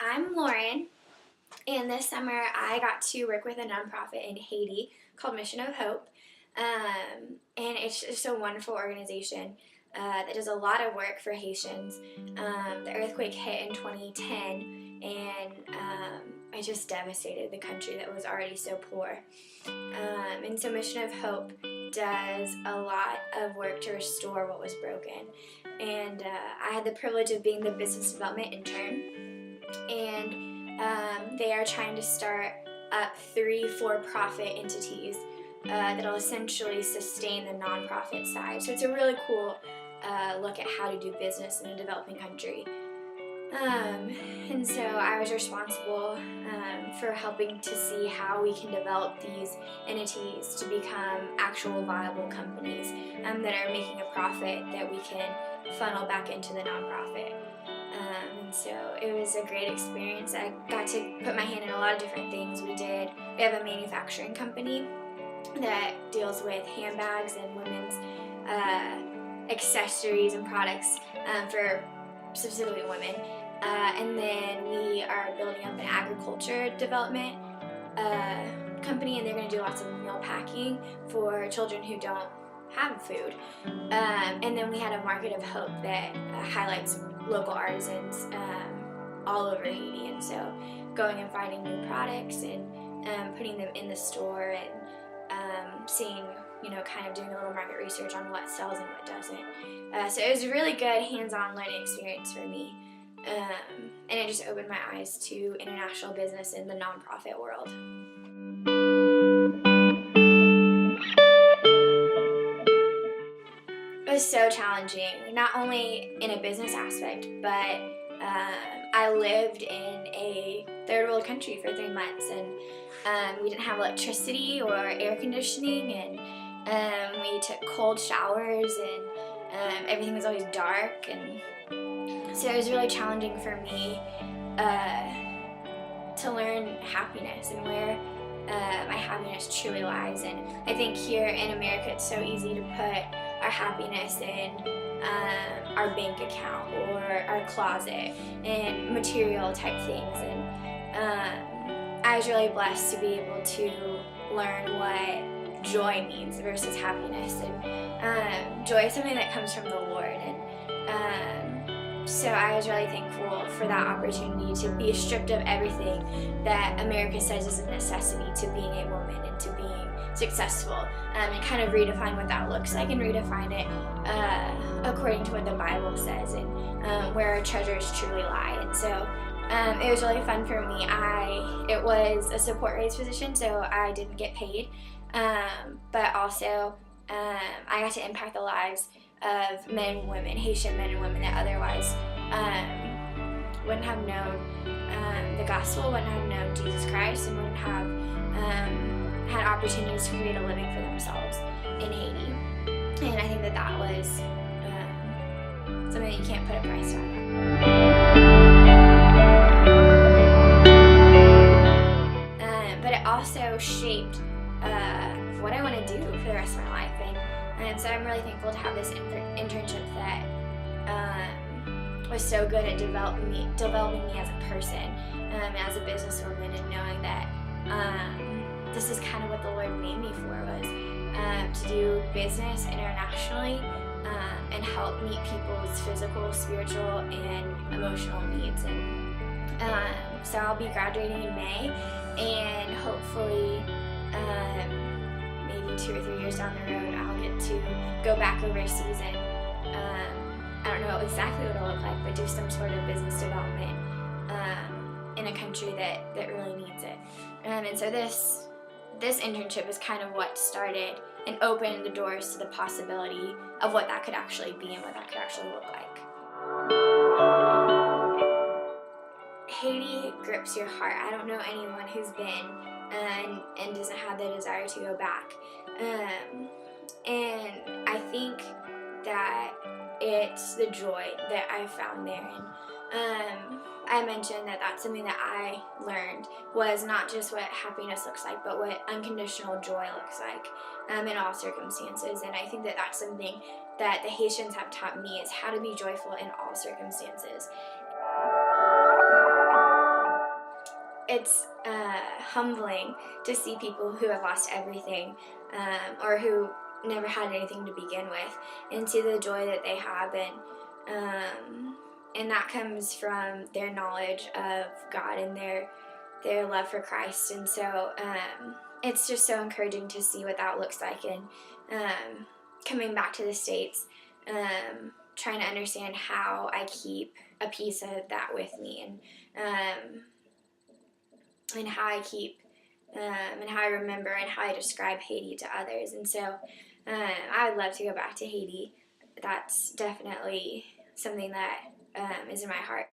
I'm Lauren, and this summer I got to work with a nonprofit in Haiti called Mission of Hope, and it's just a wonderful organization that does a lot of work for Haitians. The earthquake hit in 2010, and it just devastated the country that was already so poor. And so Mission of Hope does a lot of work to restore what was broken. And I had the privilege of being the business development intern, and they are trying to start up 3 for-profit entities that'll essentially sustain the nonprofit side. So it's a really cool look at how to do business in a developing country. And so I was responsible for helping to see how we can develop these entities to become actual viable companies that are making a profit that we can funnel back into the nonprofit. And so it was a great experience. I got to put my hand in a lot of different things. We have a manufacturing company that deals with handbags and women's accessories and products for specifically women. And then we are building up an agriculture development company, and they're going to do lots of meal packing for children who don't have food. And then we had a Market of Hope that highlights local artisans all over Haiti, and so going and finding new products and putting them in the store and seeing, kind of doing a little market research on what sells and what doesn't. So it was a really good hands-on learning experience for me. And it just opened my eyes to international business in the nonprofit world. It was so challenging, not only in a business aspect, but I lived in a third world country for 3 months, and we didn't have electricity or air conditioning, and we took cold showers, and everything was always dark, and so it was really challenging for me to learn happiness and where my happiness truly lies. And I think here in America it's so easy to put our happiness in our bank account or our closet and material type things. And I was really blessed to be able to learn what joy means versus happiness. And joy is something that comes from the Lord. So I was really thankful for that opportunity to be stripped of everything that America says is a necessity to being a woman and to being successful, and kind of redefine what that looks like and redefine it according to what the Bible says and where our treasures truly lie. And so it was really fun for me. It was a support raised position, so I didn't get paid, but also I got to impact the lives of men and women, Haitian men and women that otherwise wouldn't have known the gospel, wouldn't have known Jesus Christ, and wouldn't have had opportunities to create a living for themselves in Haiti. And I think that was something that you can't put a price on. But it also shaped what I want to do for the rest of my life. And so I'm really thankful to have this internship that was so good at developing me as a person, as a businesswoman, and knowing that this is kind of what the Lord made me for, was to do business internationally and help meet people's physical, spiritual, and emotional needs. And so I'll be graduating in May, and hopefully maybe 2 or 3 years down the road, I'll get to go back overseas and I don't know exactly what it'll look like, but do some sort of business development in a country that really needs it. And so this internship is kind of what started and opened the doors to the possibility of what that could actually be and what that could actually look like. Haiti grips your heart. I don't know anyone who's been and doesn't have the desire to go back. And I think that it's the joy that I found there. And I mentioned that that's something that I learned was not just what happiness looks like, but what unconditional joy looks like in all circumstances. And I think that that's something that the Haitians have taught me, is how to be joyful in all circumstances. it's humbling to see people who have lost everything, or who never had anything to begin with, and see the joy that they have, and that comes from their knowledge of God and their love for Christ. And so it's just so encouraging to see what that looks like. And coming back to the States, trying to understand how I keep a piece of that with me, and how I keep and how I remember and how I describe Haiti to others. And so I would love to go back to Haiti. That's definitely something that is in my heart.